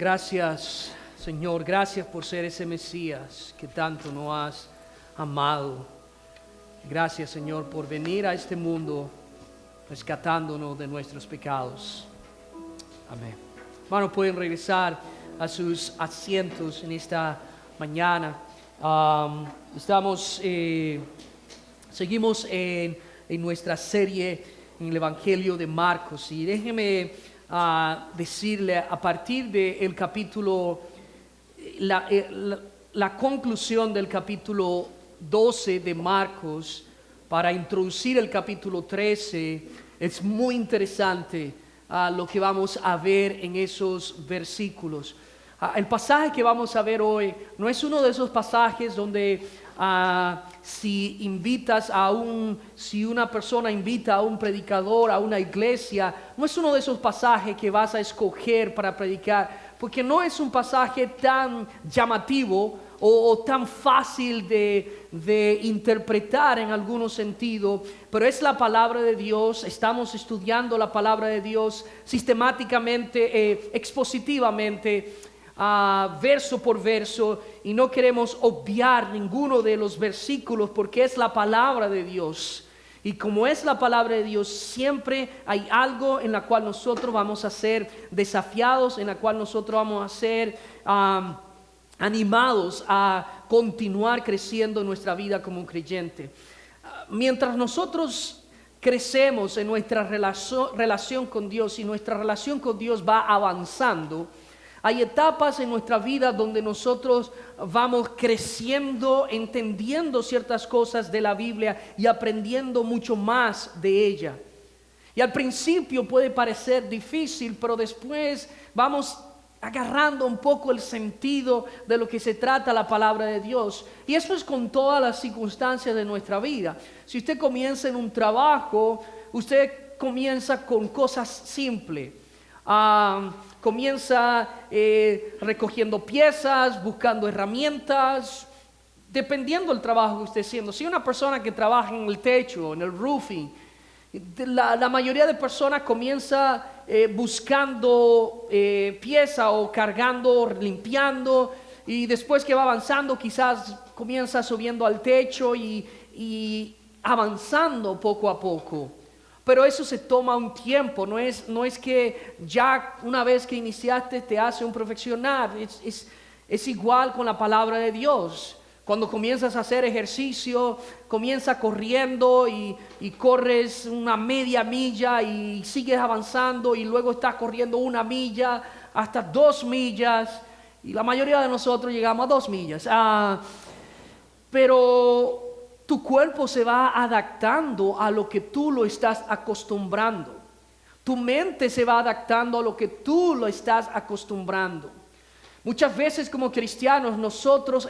Gracias, Señor, gracias por ser ese Mesías que tanto nos has amado. Gracias, Señor, por venir a este mundo rescatándonos de nuestros pecados. Amén. Hermanos, pueden regresar a sus asientos en esta mañana. Seguimos en nuestra serie en el Evangelio de Marcos, y déjeme decirle a partir del capítulo, la conclusión del capítulo 12 de Marcos, para introducir el capítulo 13, es muy interesante lo que vamos a ver en esos versículos. El pasaje que vamos a ver hoy no es uno de esos pasajes donde si una persona invita a un predicador a una iglesia, no es uno de esos pasajes que vas a escoger para predicar, porque no es un pasaje tan llamativo o tan fácil de interpretar en algún sentido, pero es la palabra de Dios. Estamos estudiando la palabra de Dios sistemáticamente, expositivamente, verso por verso, y no queremos obviar ninguno de los versículos porque es la palabra de Dios. Y como es la palabra de Dios, siempre hay algo en la cual nosotros vamos a ser desafiados, en la cual nosotros vamos a ser animados a continuar creciendo en nuestra vida como un creyente. Mientras nosotros crecemos en nuestra relación con Dios, y nuestra relación con Dios va avanzando, hay etapas en nuestra vida donde nosotros vamos creciendo, entendiendo ciertas cosas de la Biblia y aprendiendo mucho más de ella. Y al principio puede parecer difícil, pero después vamos agarrando un poco el sentido de lo que se trata la palabra de Dios. Y eso es con todas las circunstancias de nuestra vida. Si usted comienza en un trabajo, usted comienza con cosas simples. Comienza recogiendo piezas, buscando herramientas, dependiendo del trabajo que esté haciendo. Si una persona que trabaja en el techo, en el roofing, la mayoría de personas comienza buscando pieza o cargando, limpiando, y después que va avanzando quizás comienza subiendo al techo y avanzando poco a poco. Pero eso se toma un tiempo, no es que ya una vez que iniciaste te hace un profesional. Es igual con la palabra de Dios. Cuando comienzas a hacer ejercicio, comienzas corriendo y corres una media milla y sigues avanzando, y luego estás corriendo 1 milla hasta 2 millas, y la mayoría de nosotros llegamos a 2 millas. Pero tu cuerpo se va adaptando a lo que tú lo estás acostumbrando. Tu mente se va adaptando a lo que tú lo estás acostumbrando. Muchas veces como cristianos nosotros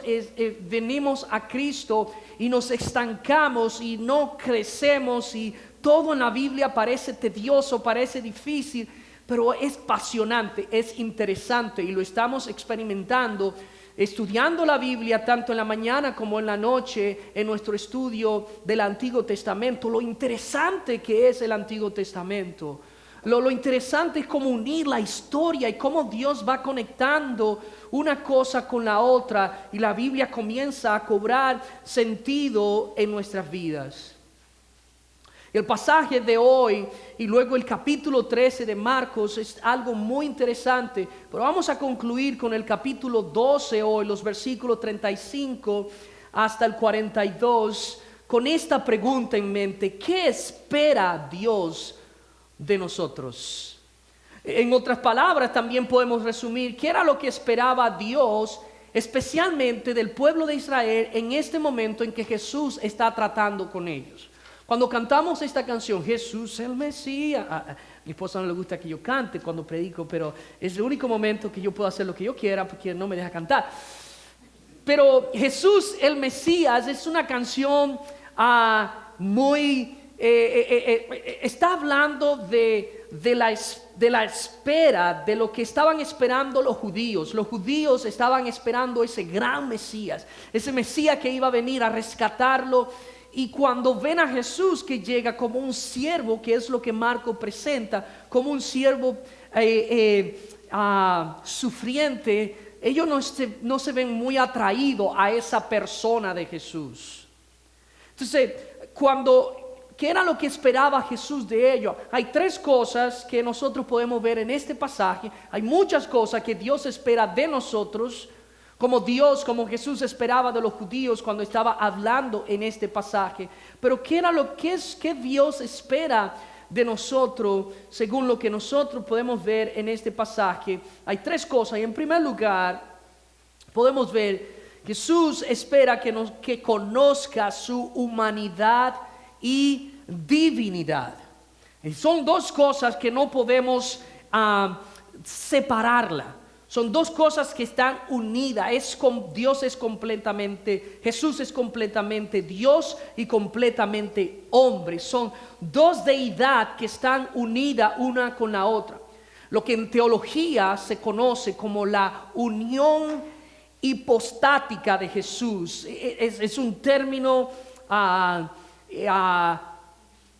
venimos a Cristo y nos estancamos y no crecemos, y todo en la Biblia parece tedioso, parece difícil, pero es apasionante, es interesante, y lo estamos experimentando estudiando la Biblia tanto en la mañana como en la noche en nuestro estudio del Antiguo Testamento. Lo interesante que es el Antiguo Testamento, lo interesante es cómo unir la historia y cómo Dios va conectando una cosa con la otra, y la Biblia comienza a cobrar sentido en nuestras vidas. El pasaje de hoy y luego el capítulo 13 de Marcos es algo muy interesante, pero vamos a concluir con el capítulo 12 hoy, los versículos 35 hasta el 42, con esta pregunta en mente: ¿qué espera Dios de nosotros? En otras palabras, también podemos resumir qué era lo que esperaba Dios, especialmente del pueblo de Israel, en este momento en que Jesús está tratando con ellos. Cuando cantamos esta canción, Jesús el Mesías, a mi esposa no le gusta que yo cante cuando predico, pero es el único momento que yo puedo hacer lo que yo quiera porque no me deja cantar. Pero Jesús el Mesías es una canción está hablando de la espera, de lo que estaban esperando los judíos. Los judíos estaban esperando ese gran Mesías, ese Mesías que iba a venir a rescatarlo. Y cuando ven a Jesús que llega como un siervo, que es lo que Marco presenta, como un siervo sufriente, ellos no se ven muy atraídos a esa persona de Jesús. Entonces, ¿qué era lo que esperaba Jesús de ellos? Hay tres cosas que nosotros podemos ver en este pasaje. Hay muchas cosas que Dios espera de nosotros, como Jesús esperaba de los judíos cuando estaba hablando en este pasaje. Pero ¿qué Dios espera de nosotros según lo que nosotros podemos ver en este pasaje? Hay tres cosas. Y en primer lugar, podemos ver Jesús espera que conozca su humanidad y divinidad. Y son dos cosas que no podemos separarla. Son dos cosas que están unidas. Jesús es completamente Dios y completamente hombre. Son dos deidades que están unidas una con la otra. Lo que en teología se conoce como la unión hipostática de Jesús. Es un término,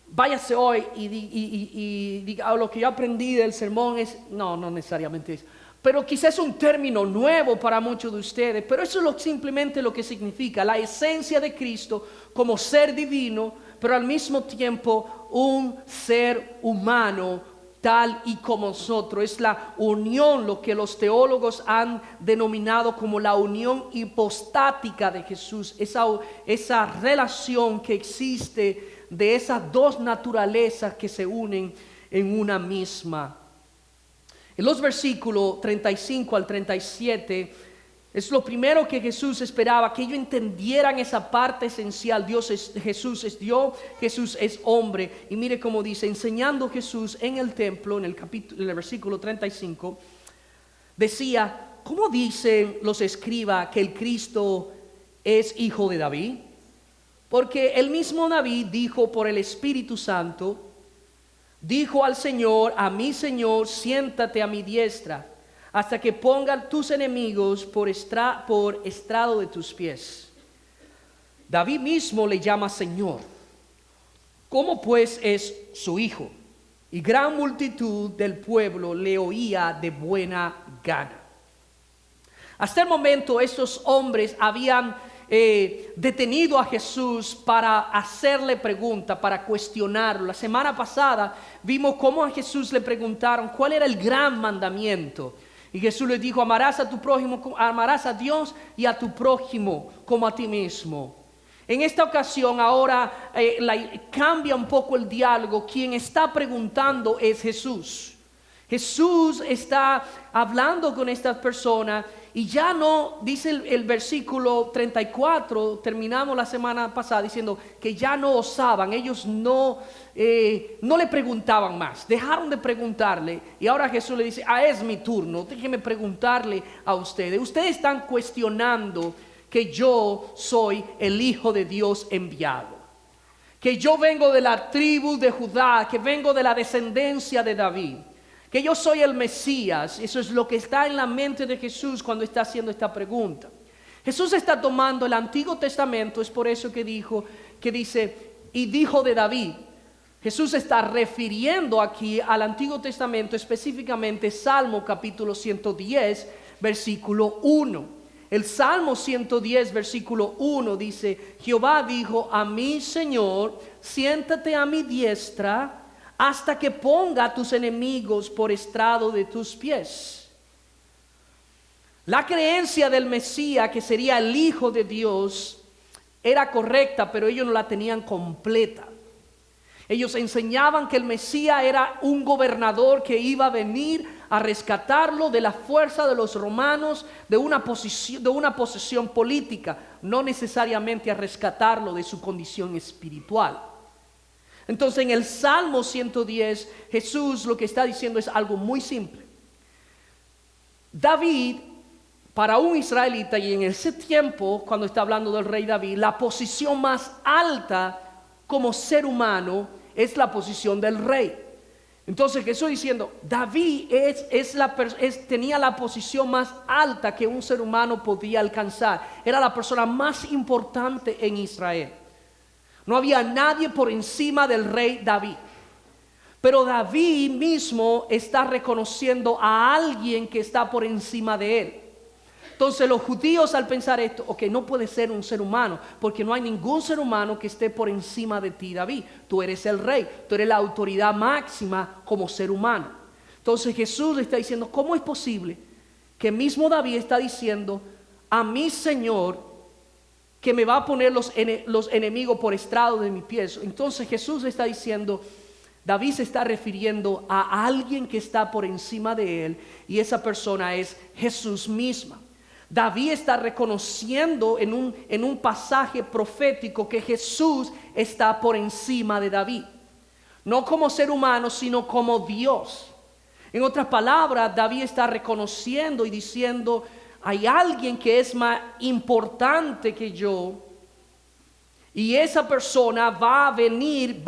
váyase hoy y diga, lo que yo aprendí del sermón no necesariamente es. Pero quizás es un término nuevo para muchos de ustedes, pero eso es simplemente lo que significa la esencia de Cristo como ser divino, pero al mismo tiempo un ser humano tal y como nosotros. Es la unión, lo que los teólogos han denominado como la unión hipostática de Jesús, esa relación que existe de esas dos naturalezas que se unen en una misma. En los versículos 35 al 37 es lo primero que Jesús esperaba, que ellos entendieran esa parte esencial. Jesús es Dios, Jesús es hombre. Y mire cómo dice, enseñando Jesús en el templo, en el versículo 35, decía, ¿cómo dicen los escribas que el Cristo es hijo de David? Porque el mismo David dijo por el Espíritu Santo, dijo al Señor, a mi Señor, siéntate a mi diestra, hasta que ponga tus enemigos por estrado de tus pies. David mismo le llama Señor. ¿Cómo pues es su hijo? Y gran multitud del pueblo le oía de buena gana. Hasta el momento estos hombres habían detenido a Jesús para hacerle pregunta, para cuestionarlo. La semana pasada vimos cómo a Jesús le preguntaron cuál era el gran mandamiento. Y Jesús le dijo, amarás a tu prójimo, amarás a Dios y a tu prójimo como a ti mismo. En esta ocasión ahora cambia un poco el diálogo. Quien está preguntando es Jesús. Jesús está hablando con estas personas y ya no, dice el versículo 34, terminamos la semana pasada diciendo que ya no osaban, ellos no le preguntaban más, dejaron de preguntarle y ahora Jesús le dice, es mi turno, déjenme preguntarle a ustedes. Ustedes están cuestionando que yo soy el Hijo de Dios enviado, que yo vengo de la tribu de Judá, que vengo de la descendencia de David, que yo soy el Mesías. Eso es lo que está en la mente de Jesús cuando está haciendo esta pregunta. Jesús está tomando el Antiguo Testamento, es por eso que dice, y dijo de David. Jesús está refiriendo aquí al Antiguo Testamento, específicamente Salmo capítulo 110, versículo 1. El Salmo 110, versículo 1 dice, Jehová dijo a mi Señor, siéntate a mi diestra, hasta que ponga a tus enemigos por estrado de tus pies. La creencia del Mesías, que sería el Hijo de Dios, era correcta, pero ellos no la tenían completa. Ellos enseñaban que el Mesías era un gobernador que iba a venir a rescatarlo de la fuerza de los romanos, de una posesión política, no necesariamente a rescatarlo de su condición espiritual. Entonces en el Salmo 110 Jesús lo que está diciendo es algo muy simple. David, para un israelita, y en ese tiempo cuando está hablando del rey David, la posición más alta como ser humano es la posición del rey. Entonces Jesús diciendo, David tenía la posición más alta que un ser humano podía alcanzar. Era la persona más importante en Israel. No había nadie por encima del rey David. Pero David mismo está reconociendo a alguien que está por encima de él. Entonces los judíos al pensar esto, ok, no puede ser un ser humano, porque no hay ningún ser humano que esté por encima de ti, David. Tú eres el rey, tú eres la autoridad máxima como ser humano. Entonces Jesús le está diciendo, ¿cómo es posible que mismo David está diciendo a mi Señor que me va a poner los enemigos por estrado de mis pies? Entonces Jesús le está diciendo, David se está refiriendo a alguien que está por encima de él, y esa persona es Jesús misma. David está reconociendo en un pasaje profético que Jesús está por encima de David, no como ser humano, sino como Dios. En otras palabras, David está reconociendo y diciendo, hay alguien que es más importante que yo, y esa persona va a venir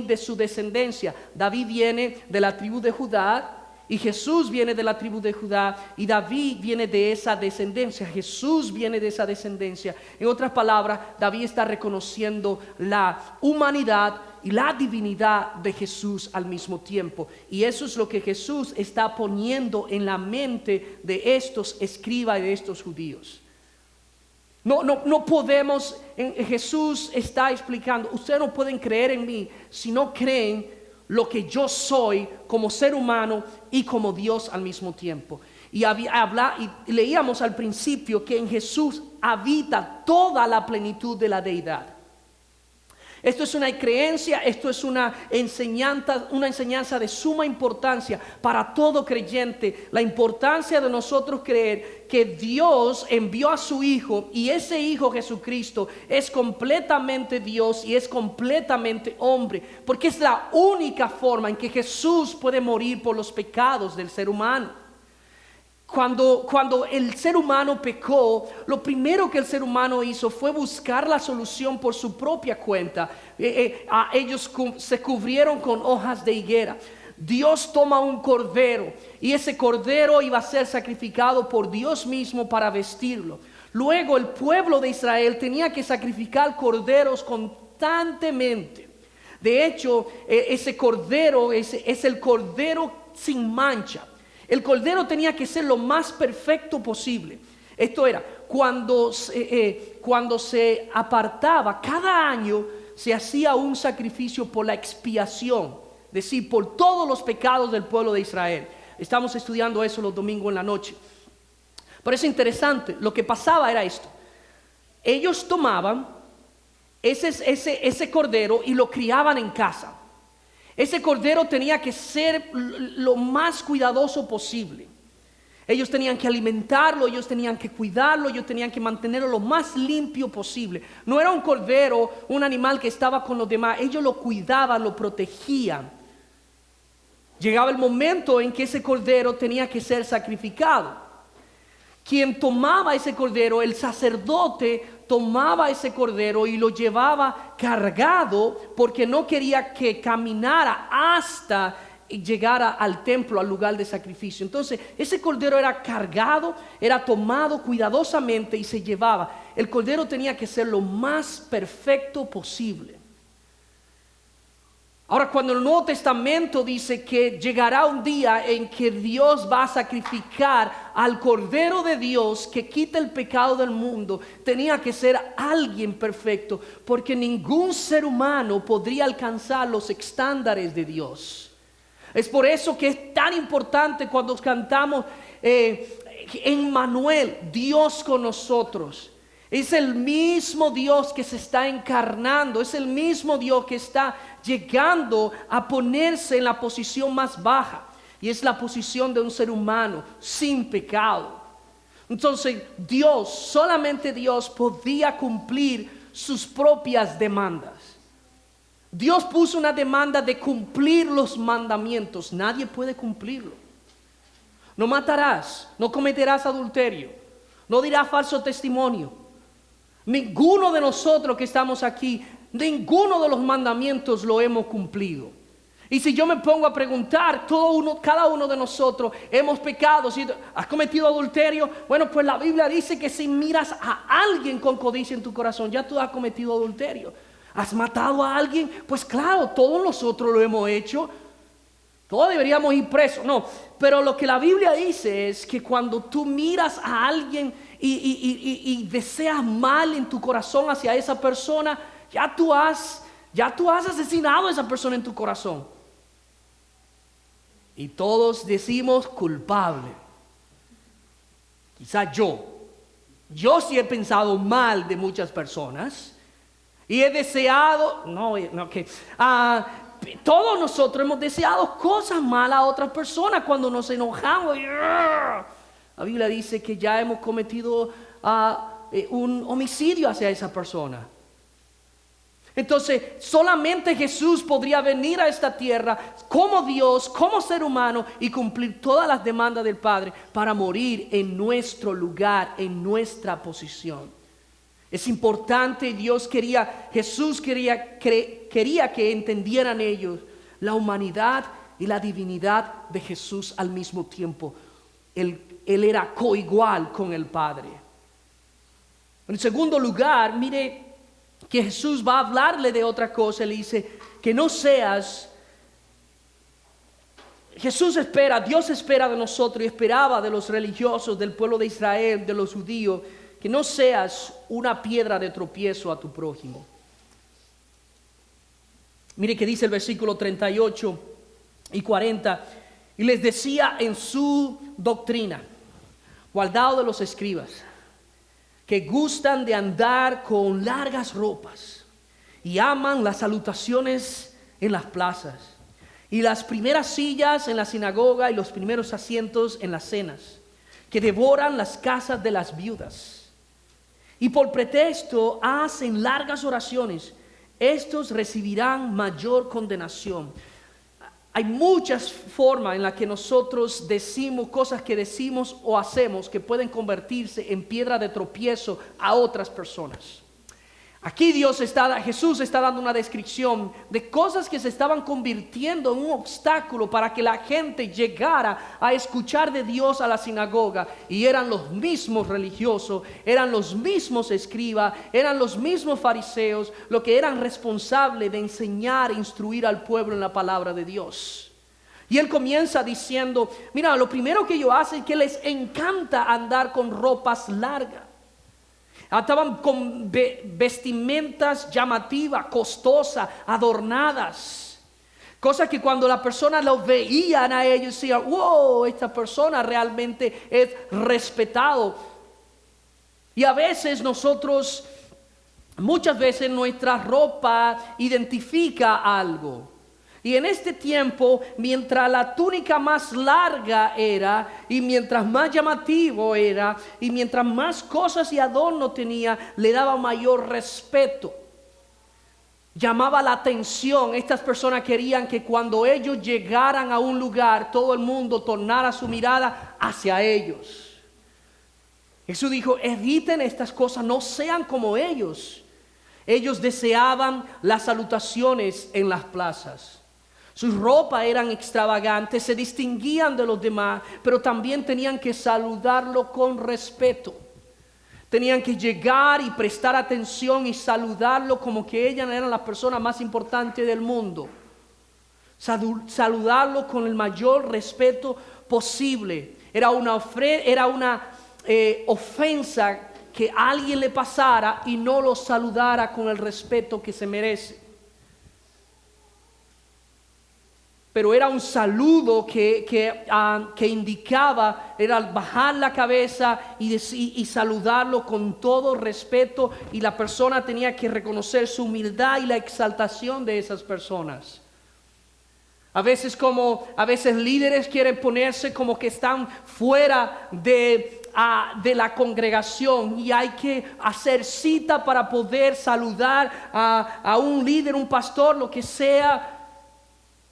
de su descendencia. David viene de la tribu de Judá, y Jesús viene de la tribu de Judá, y David viene de esa descendencia. Jesús viene de esa descendencia. En otras palabras, David está reconociendo la humanidad y la divinidad de Jesús al mismo tiempo. Y eso es lo que Jesús está poniendo en la mente de estos escribas y de estos judíos. No podemos, Jesús está explicando, ustedes no pueden creer en mí si no creen lo que yo soy como ser humano y como Dios al mismo tiempo. Y leíamos al principio que en Jesús habita toda la plenitud de la deidad. Esto es una creencia, esto es una enseñanza de suma importancia para todo creyente. La importancia de nosotros creer que Dios envió a su Hijo, y ese Hijo Jesucristo es completamente Dios y es completamente hombre, porque es la única forma en que Jesús puede morir por los pecados del ser humano. Cuando el ser humano pecó, lo primero que el ser humano hizo fue buscar la solución por su propia cuenta. Ellos se cubrieron con hojas de higuera. Dios toma un cordero, y ese cordero iba a ser sacrificado por Dios mismo para vestirlo. Luego el pueblo de Israel tenía que sacrificar corderos constantemente. De hecho, ese cordero es el cordero sin mancha. El cordero tenía que ser lo más perfecto posible. Esto era cuando se apartaba, cada año se hacía un sacrificio por la expiación, es decir, por todos los pecados del pueblo de Israel. Estamos estudiando eso los domingos en la noche. Pero es interesante, lo que pasaba era esto: ellos tomaban ese cordero y lo criaban en casa. Ese cordero tenía que ser lo más cuidadoso posible. Ellos tenían que alimentarlo, ellos tenían que cuidarlo, ellos tenían que mantenerlo lo más limpio posible. No era un cordero, un animal que estaba con los demás. Ellos lo cuidaban, lo protegían. Llegaba el momento en que ese cordero tenía que ser sacrificado. Quien tomaba ese cordero, el sacerdote tomaba ese cordero y lo llevaba cargado, porque no quería que caminara hasta llegara al templo, al lugar de sacrificio. Entonces ese cordero era cargado, era tomado cuidadosamente y se llevaba. El cordero tenía que ser lo más perfecto posible. Ahora, cuando el Nuevo Testamento dice que llegará un día en que Dios va a sacrificar al Cordero de Dios que quita el pecado del mundo, tenía que ser alguien perfecto, porque ningún ser humano podría alcanzar los estándares de Dios. Es por eso que es tan importante cuando cantamos Emmanuel, Dios con nosotros. Es el mismo Dios que se está encarnando, es el mismo Dios que está llegando a ponerse en la posición más baja, y es la posición de un ser humano sin pecado. Entonces Dios, solamente Dios podía cumplir sus propias demandas. Dios puso una demanda de cumplir los mandamientos. Nadie puede cumplirlo. No matarás, no cometerás adulterio, no dirás falso testimonio. Ninguno de nosotros que estamos aquí, ninguno de los mandamientos lo hemos cumplido. Y si yo me pongo a preguntar, cada uno de nosotros hemos pecado. Si has cometido adulterio, bueno, pues la Biblia dice que si miras a alguien con codicia en tu corazón, ya tú has cometido adulterio. ¿Has matado a alguien? Pues claro, todos nosotros lo hemos hecho. Todos deberíamos ir presos. No, pero lo que la Biblia dice es que cuando tú miras a alguien y deseas mal en tu corazón hacia esa persona, ya tú has asesinado a esa persona en tu corazón. Y todos decimos culpable. Quizás yo sí he pensado mal de muchas personas y he deseado, todos nosotros hemos deseado cosas malas a otras personas cuando nos enojamos. La Biblia dice que ya hemos cometido un homicidio hacia esa persona. Entonces, solamente Jesús podría venir a esta tierra como Dios, como ser humano y cumplir todas las demandas del Padre para morir en nuestro lugar, en nuestra posición. Es importante, Jesús quería que entendieran ellos la humanidad y la divinidad de Jesús al mismo tiempo. Él era coigual con el Padre. En segundo lugar, mire que Jesús va a hablarle de otra cosa. Le dice que no seas. Dios espera de nosotros y esperaba de los religiosos, del pueblo de Israel, de los judíos, que no seas una piedra de tropiezo a tu prójimo. Mire que dice el versículo 38 y 40. Y les decía en su doctrina, guardado de los escribas, que gustan de andar con largas ropas y aman las salutaciones en las plazas y las primeras sillas en la sinagoga y los primeros asientos en las cenas, que devoran las casas de las viudas y por pretexto hacen largas oraciones. Estos recibirán mayor condenación. Hay muchas formas en las que nosotros decimos cosas que decimos o hacemos que pueden convertirse en piedra de tropiezo a otras personas. Aquí Jesús está dando una descripción de cosas que se estaban convirtiendo en un obstáculo para que la gente llegara a escuchar de Dios a la sinagoga. Y eran los mismos religiosos, eran los mismos escribas, eran los mismos fariseos, los que eran responsables de enseñar e instruir al pueblo en la palabra de Dios. Y él comienza diciendo, mira, lo primero que ellos hacen es que les encanta andar con ropas largas. Estaban con vestimentas llamativas, costosas, adornadas. Cosas que cuando la persona los veían a ellos decían, wow, esta persona realmente es respetado. Y a veces muchas veces nuestra ropa identifica algo. Y en este tiempo, mientras la túnica más larga era, y mientras más llamativo era, y mientras más cosas y adorno tenía, le daba mayor respeto. Llamaba la atención. Estas personas querían que cuando ellos llegaran a un lugar, todo el mundo tornara su mirada hacia ellos. Jesús dijo, eviten estas cosas, no sean como ellos. Ellos deseaban las salutaciones en las plazas. Sus ropas eran extravagantes, se distinguían de los demás, pero también tenían que saludarlo con respeto. Tenían que llegar y prestar atención y saludarlo como que ellas eran las personas más importantes del mundo. Saludarlo con el mayor respeto posible. Era una ofensa que alguien le pasara y no lo saludara con el respeto que se merece. Pero era un saludo que indicaba, era bajar la cabeza y saludarlo con todo respeto, y la persona tenía que reconocer su humildad y la exaltación de esas personas. A veces líderes quieren ponerse como que están fuera de la congregación, y hay que hacer cita para poder saludar a un líder, un pastor, lo que sea.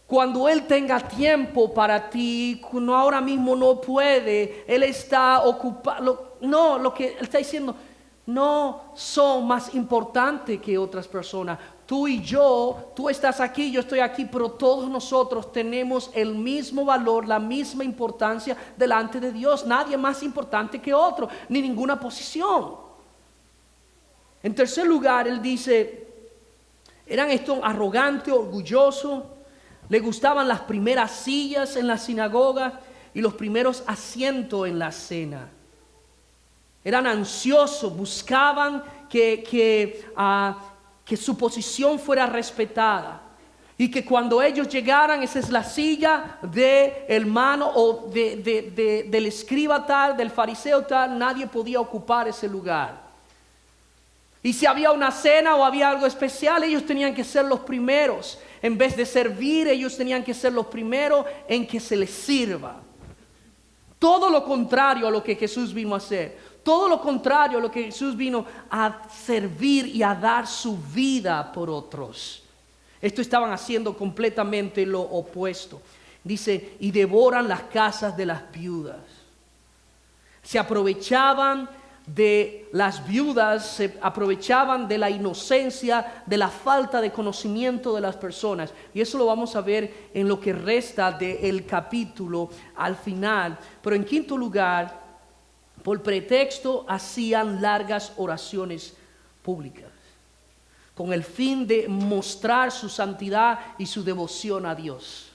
Cuando Él tenga tiempo para ti, no, ahora mismo no puede, Él está ocupado. No, lo que Él está diciendo, no son más importantes que otras personas. Tú y yo, tú estás aquí, yo estoy aquí, pero todos nosotros tenemos el mismo valor, la misma importancia delante de Dios. Nadie más importante que otro, ni ninguna posición. En tercer lugar, Él dice, eran estos arrogantes, orgullosos. Le gustaban las primeras sillas en la sinagoga y los primeros asientos en la cena. Eran ansiosos, buscaban que su posición fuera respetada. Y que cuando ellos llegaran, esa es la silla del hermano o del escriba tal, del fariseo tal, nadie podía ocupar ese lugar. Y si había una cena o había algo especial, ellos tenían que ser los primeros. En vez de servir, ellos tenían que ser los primeros en que se les sirva. Todo lo contrario a lo que Jesús vino a hacer. Todo lo contrario a lo que Jesús vino a servir y a dar su vida por otros. Esto estaban haciendo completamente lo opuesto. Dice, y devoran las casas de las viudas. Se aprovechaban de las viudas, se aprovechaban de la inocencia, de la falta de conocimiento de las personas. Y eso lo vamos a ver en lo que resta del capítulo al final. Pero en quinto lugar, por pretexto hacían largas oraciones públicas, con el fin de mostrar su santidad y su devoción a Dios.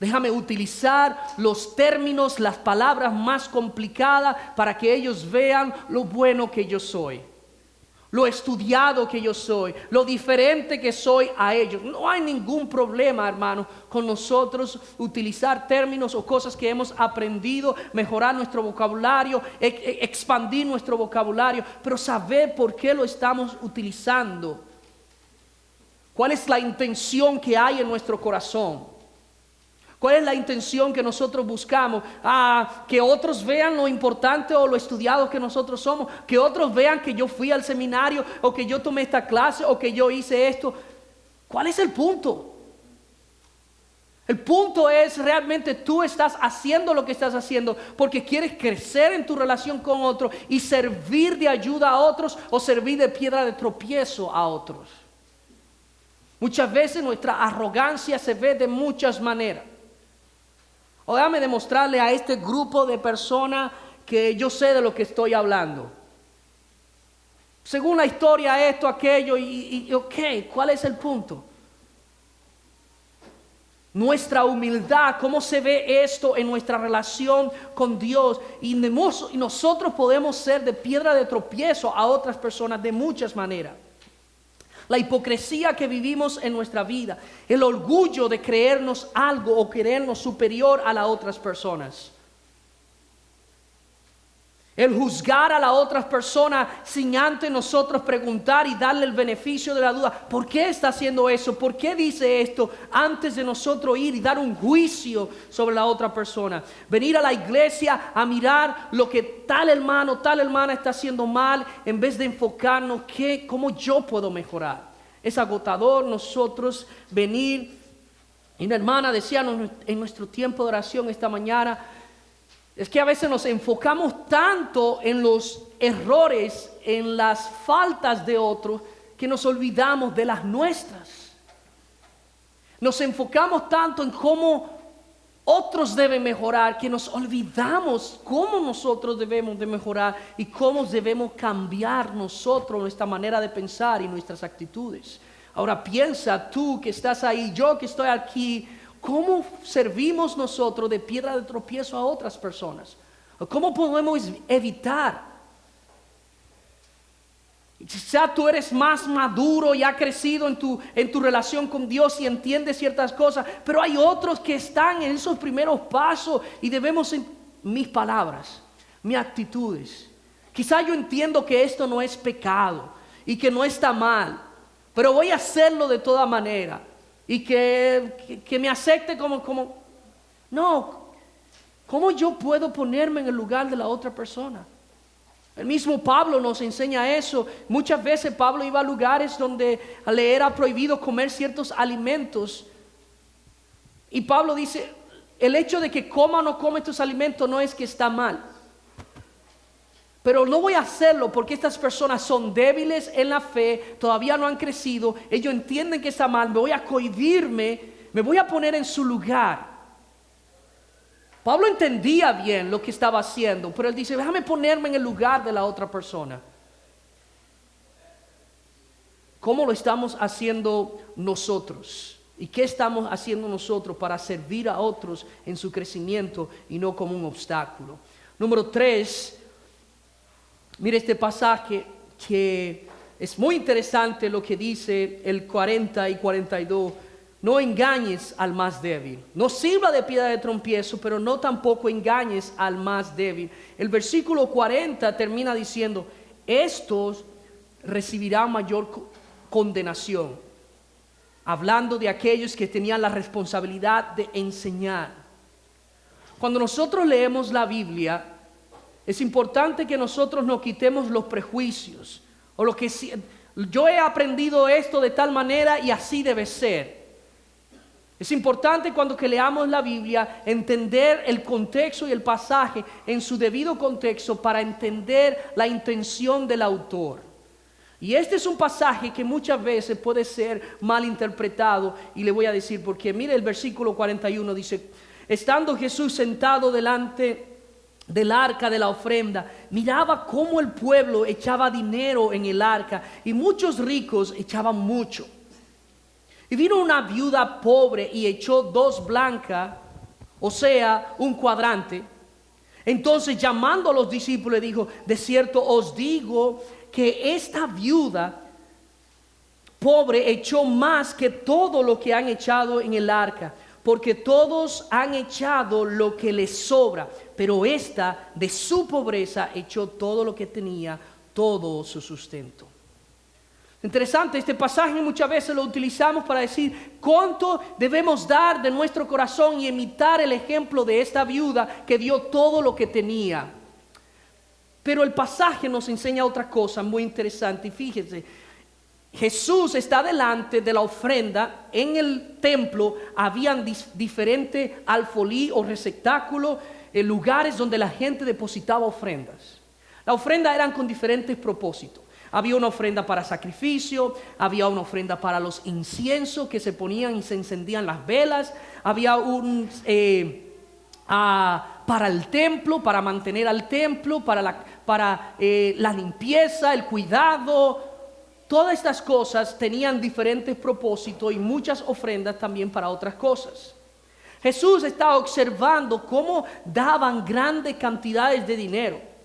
Déjame utilizar los términos, las palabras más complicadas para que ellos vean lo bueno que yo soy, lo estudiado que yo soy, lo diferente que soy a ellos. No hay ningún problema, hermano, con nosotros utilizar términos o cosas que hemos aprendido, mejorar nuestro vocabulario, expandir nuestro vocabulario, pero saber por qué lo estamos utilizando. ¿Cuál es la intención que hay en nuestro corazón? ¿Cuál es la intención que nosotros buscamos? Que otros vean lo importante o lo estudiado que nosotros somos. Que otros vean que yo fui al seminario o que yo tomé esta clase o que yo hice esto. ¿Cuál es el punto? El punto es realmente tú estás haciendo lo que estás haciendo porque quieres crecer en tu relación con otros y servir de ayuda a otros o servir de piedra de tropiezo a otros. Muchas veces nuestra arrogancia se ve de muchas maneras. O déjame demostrarle a este grupo de personas que yo sé de lo que estoy hablando. Según la historia, esto, aquello, y ok, ¿cuál es el punto? Nuestra humildad, cómo se ve esto en nuestra relación con Dios. Y nosotros podemos ser de piedra de tropiezo a otras personas de muchas maneras. La hipocresía que vivimos en nuestra vida, el orgullo de creernos algo o creernos superior a las otras personas. El juzgar a las otras personas sin antes nosotros preguntar y darle el beneficio de la duda. ¿Por qué está haciendo eso? ¿Por qué dice esto? Antes de nosotros ir y dar un juicio sobre la otra persona. Venir a la iglesia a mirar lo que tal hermano, tal hermana está haciendo mal, en vez de enfocarnos cómo yo puedo mejorar. Es agotador nosotros venir. Y una hermana decía en nuestro tiempo de oración esta mañana, es que a veces nos enfocamos tanto en los errores, en las faltas de otros, que nos olvidamos de las nuestras. Nos enfocamos tanto en cómo otros deben mejorar, que nos olvidamos cómo nosotros debemos de mejorar y cómo debemos cambiar nosotros nuestra manera de pensar y nuestras actitudes. Ahora piensa tú que estás ahí, yo que estoy aquí, ¿cómo servimos nosotros de piedra de tropiezo a otras personas? ¿Cómo podemos evitar? Quizá tú eres más maduro y has crecido en tu relación con Dios y entiendes ciertas cosas, pero hay otros que están en esos primeros pasos y debemos, en mis palabras, mis actitudes. Quizá yo entiendo que esto no es pecado y que no está mal, pero voy a hacerlo de toda manera. Y que me acepte como no, ¿cómo yo puedo ponerme en el lugar de la otra persona? El mismo Pablo nos enseña eso. Muchas veces Pablo iba a lugares donde le era prohibido comer ciertos alimentos. Y Pablo dice, el hecho de que coma o no coma estos alimentos no es que está mal. Pero no voy a hacerlo porque estas personas son débiles en la fe, todavía no han crecido, ellos entienden que está mal, me voy a cohibirme, me voy a poner en su lugar. Pablo entendía bien lo que estaba haciendo, pero él dice, déjame ponerme en el lugar de la otra persona. ¿Cómo lo estamos haciendo nosotros? ¿Y qué estamos haciendo nosotros para servir a otros en su crecimiento y no como un obstáculo? Número 3, mire este pasaje que es muy interesante lo que dice el 40 y 42. No engañes al más débil. No sirva de piedra de tropiezo, pero no tampoco engañes al más débil. El versículo 40 termina diciendo, estos recibirán mayor condenación. Hablando de aquellos que tenían la responsabilidad de enseñar. Cuando nosotros leemos la Biblia, es importante que nosotros nos quitemos los prejuicios. O lo que yo he aprendido esto de tal manera y así debe ser. Es importante cuando que leamos la Biblia entender el contexto y el pasaje en su debido contexto para entender la intención del autor. Y este es un pasaje que muchas veces puede ser mal interpretado y le voy a decir porque mire el versículo 41 dice, estando Jesús sentado delante del arca de la ofrenda, miraba cómo el pueblo echaba dinero en el arca y muchos ricos echaban mucho. Y vino una viuda pobre y echó 2 blancas, o sea, un cuadrante. Entonces llamando a los discípulos dijo, de cierto os digo que esta viuda pobre echó más que todo lo que han echado en el arca, porque todos han echado lo que les sobra, pero esta de su pobreza echó todo lo que tenía, todo su sustento. Interesante, este pasaje muchas veces lo utilizamos para decir cuánto debemos dar de nuestro corazón y imitar el ejemplo de esta viuda que dio todo lo que tenía. Pero el pasaje nos enseña otra cosa muy interesante y fíjense, Jesús está delante de la ofrenda. En el templo habían diferentes alfolí o receptáculos, lugares donde la gente depositaba ofrendas. Las ofrendas eran con diferentes propósitos. Había una ofrenda para sacrificio, había una ofrenda para los inciensos que se ponían y se encendían las velas, había para el templo, para mantener al templo, para la limpieza, el cuidado. Todas estas cosas tenían diferentes propósitos y muchas ofrendas también para otras cosas. Jesús estaba observando cómo daban grandes cantidades de dinero.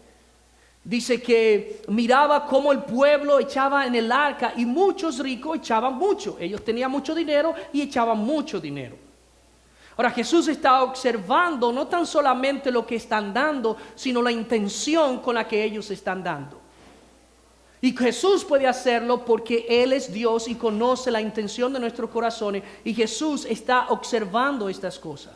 Dice que miraba cómo el pueblo echaba en el arca y muchos ricos echaban mucho. Ellos tenían mucho dinero y echaban mucho dinero. Ahora Jesús está observando no tan solamente lo que están dando, sino la intención con la que ellos están dando. Y Jesús puede hacerlo porque Él es Dios y conoce la intención de nuestros corazones. Y Jesús está observando estas cosas.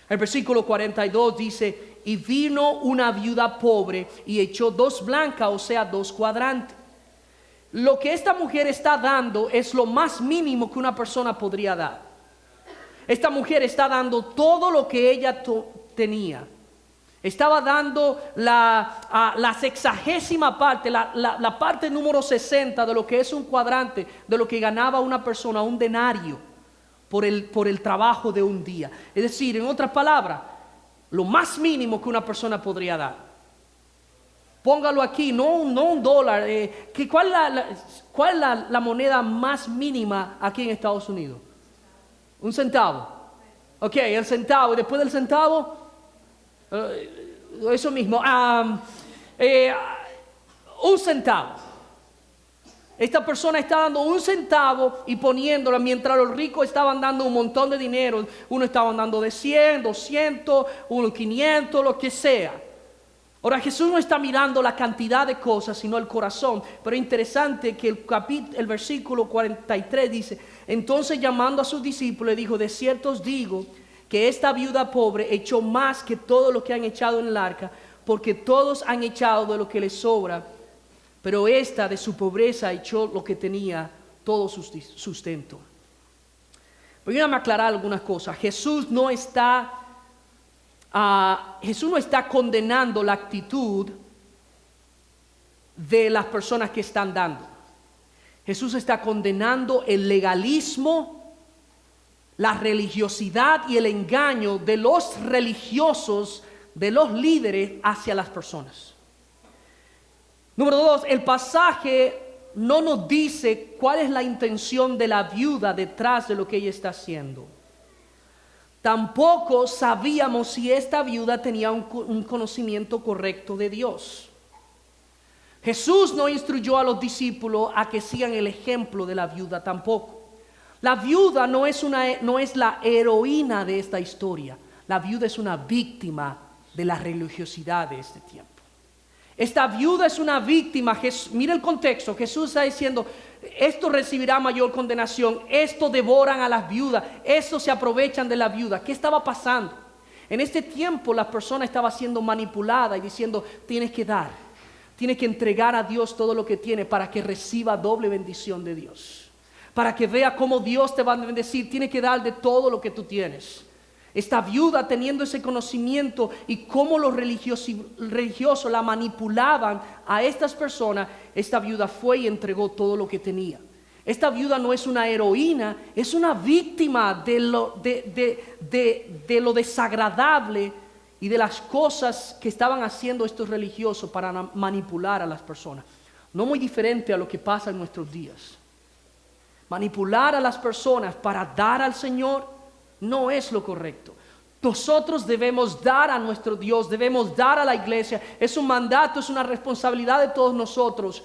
El versículo 42 dice, y vino una viuda pobre y echó 2 blancas, o sea, 2 cuadrantes. Lo que esta mujer está dando es lo más mínimo que una persona podría dar. Esta mujer está dando todo lo que ella tenía. Estaba dando la 60ª parte, la parte número 60 de lo que es un cuadrante, de lo que ganaba una persona, un denario, por el trabajo de un día. Es decir, en otras palabras, lo más mínimo que una persona podría dar. Póngalo aquí, no un dólar. ¿Cuál es la moneda más mínima aquí en Estados Unidos? Un centavo. Ok, el centavo. Y después del centavo, eso mismo. Un centavo. Esta persona está dando un centavo y poniéndolo, mientras los ricos estaban dando un montón de dinero. Uno estaba dando de 100, 200, uno 500, lo que sea. Ahora Jesús no está mirando la cantidad de cosas, sino el corazón. Pero es interesante que el versículo 43 dice, entonces llamando a sus discípulos le dijo, de cierto os digo que esta viuda pobre echó más que todo lo que han echado en el arca, porque todos han echado de lo que les sobra, pero esta de su pobreza echó lo que tenía, todo su sustento. Permítame aclarar algunas cosas. Jesús no está condenando la actitud de las personas que están dando. Jesús está condenando el legalismo, la religiosidad y el engaño de los religiosos, de los líderes hacia las personas. Número 2, el pasaje no nos dice cuál es la intención de la viuda detrás de lo que ella está haciendo. Tampoco sabíamos si esta viuda tenía un conocimiento correcto de Dios. Jesús no instruyó a los discípulos a que sigan el ejemplo de la viuda tampoco. La viuda no es la heroína de esta historia. La viuda es una víctima de la religiosidad de este tiempo. Esta viuda es una víctima. Mira el contexto. Jesús está diciendo, esto recibirá mayor condenación, esto devoran a las viudas, esto se aprovechan de la viuda. ¿Qué estaba pasando? En este tiempo la persona estaba siendo manipulada y diciendo, tienes que dar, tienes que entregar a Dios todo lo que tiene para que reciba doble bendición de Dios. Para que vea cómo Dios te va a bendecir, tienes que dar de todo lo que tú tienes. Esta viuda, teniendo ese conocimiento y cómo los religiosos la manipulaban a estas personas, esta viuda fue y entregó todo lo que tenía. Esta viuda no es una heroína, es una víctima de lo desagradable y de las cosas que estaban haciendo estos religiosos para manipular a las personas. No muy diferente a lo que pasa en nuestros días. Manipular a las personas para dar al Señor no es lo correcto. Nosotros debemos dar a nuestro Dios, debemos dar a la iglesia. Es un mandato, es una responsabilidad de todos nosotros.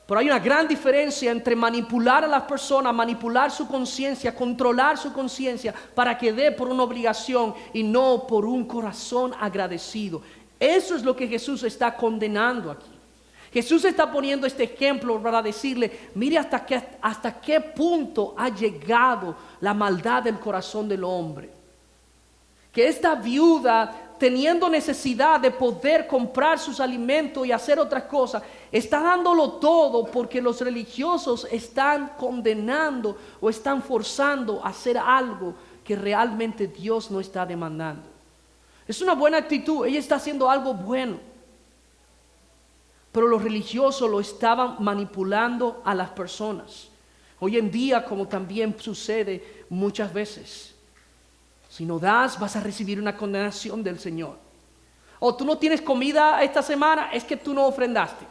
Pero hay una gran diferencia entre manipular a las personas, manipular su conciencia, controlar su conciencia para que dé por una obligación y no por un corazón agradecido. Eso es lo que Jesús está condenando aquí. Jesús está poniendo este ejemplo para decirle, mire hasta qué punto ha llegado la maldad del corazón del hombre. Que esta viuda, teniendo necesidad de poder comprar sus alimentos y hacer otras cosas, está dándolo todo porque los religiosos están condenando o están forzando a hacer algo que realmente Dios no está demandando. Es una buena actitud, ella está haciendo algo bueno. Pero los religiosos lo estaban manipulando a las personas. Hoy en día, como también sucede muchas veces, si no das, vas a recibir una condenación del Señor. O tú no tienes comida esta semana, es que tú no ofrendaste.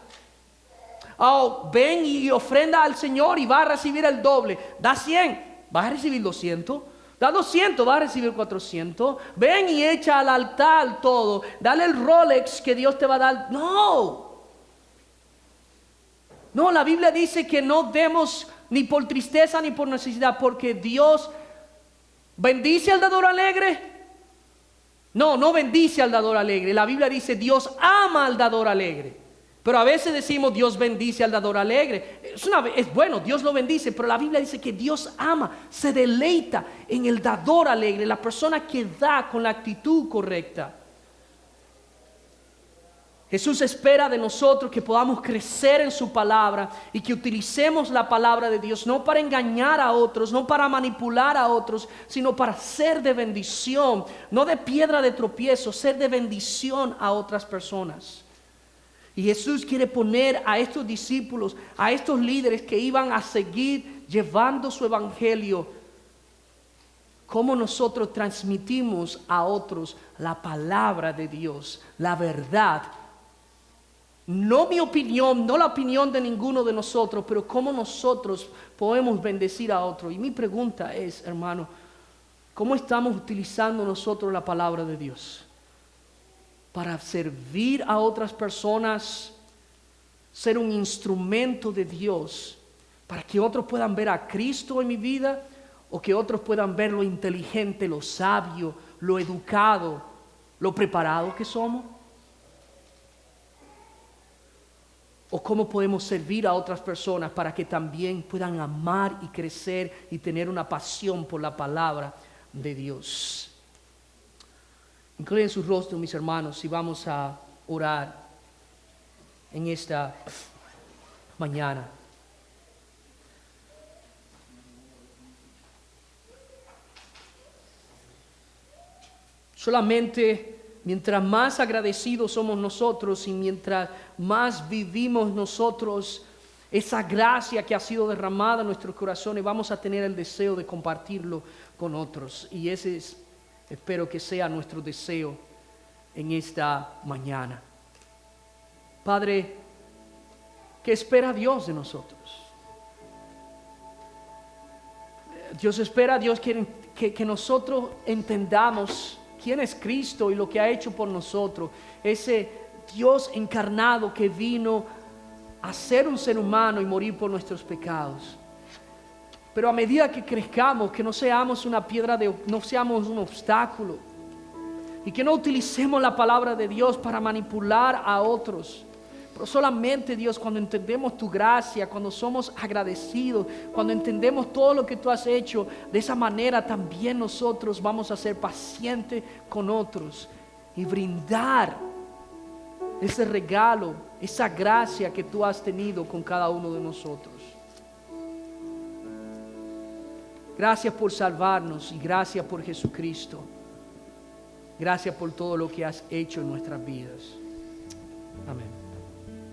O ven y ofrenda al Señor y vas a recibir el doble. Da 100, vas a recibir 200. Da 200, vas a recibir 400. Ven y echa al altar todo. Dale el Rolex que Dios te va a dar. No, la Biblia dice que no demos ni por tristeza ni por necesidad, porque Dios bendice al dador alegre. No bendice al dador alegre. La Biblia dice Dios ama al dador alegre. Pero a veces decimos Dios bendice al dador alegre. Es bueno, Dios lo bendice, pero la Biblia dice que Dios ama, se deleita en el dador alegre, la persona que da con la actitud correcta. Jesús espera de nosotros que podamos crecer en su palabra y que utilicemos la palabra de Dios no para engañar a otros, no para manipular a otros, sino para ser de bendición, no de piedra de tropiezo, ser de bendición a otras personas. Y Jesús quiere poner a estos discípulos, a estos líderes que iban a seguir llevando su evangelio, cómo nosotros transmitimos a otros la palabra de Dios, la verdad. No mi opinión, no la opinión de ninguno de nosotros, pero cómo nosotros podemos bendecir a otro. Y mi pregunta es, hermano, ¿cómo estamos utilizando nosotros la palabra de Dios? Para servir a otras personas, ser un instrumento de Dios, para que otros puedan ver a Cristo en mi vida, o que otros puedan ver lo inteligente, lo sabio, lo educado, lo preparado que somos. O cómo podemos servir a otras personas para que también puedan amar y crecer y tener una pasión por la palabra de Dios. Inclinen sus rostros, mis hermanos, y vamos a orar en esta mañana. Solamente mientras más agradecidos somos nosotros y mientras más vivimos nosotros esa gracia que ha sido derramada en nuestros corazones, vamos a tener el deseo de compartirlo con otros. Y ese es, espero que sea nuestro deseo en esta mañana. Padre, ¿Qué espera Dios de nosotros? Dios espera, Dios quiere que nosotros entendamos quién es Cristo y lo que ha hecho por nosotros. Ese Dios encarnado que vino a ser un ser humano y morir por nuestros pecados. Pero a medida que crezcamos, que no seamos una piedra, no seamos un obstáculo, y que no utilicemos la palabra de Dios para manipular a otros, pero solamente, Dios, cuando entendemos tu gracia, cuando somos agradecidos, cuando entendemos todo lo que tú has hecho, de esa manera también nosotros vamos a ser pacientes con otros y brindar ese regalo, esa gracia que tú has tenido con cada uno de nosotros. Gracias por salvarnos y gracias por Jesucristo. Gracias por todo lo que has hecho en nuestras vidas. Amén.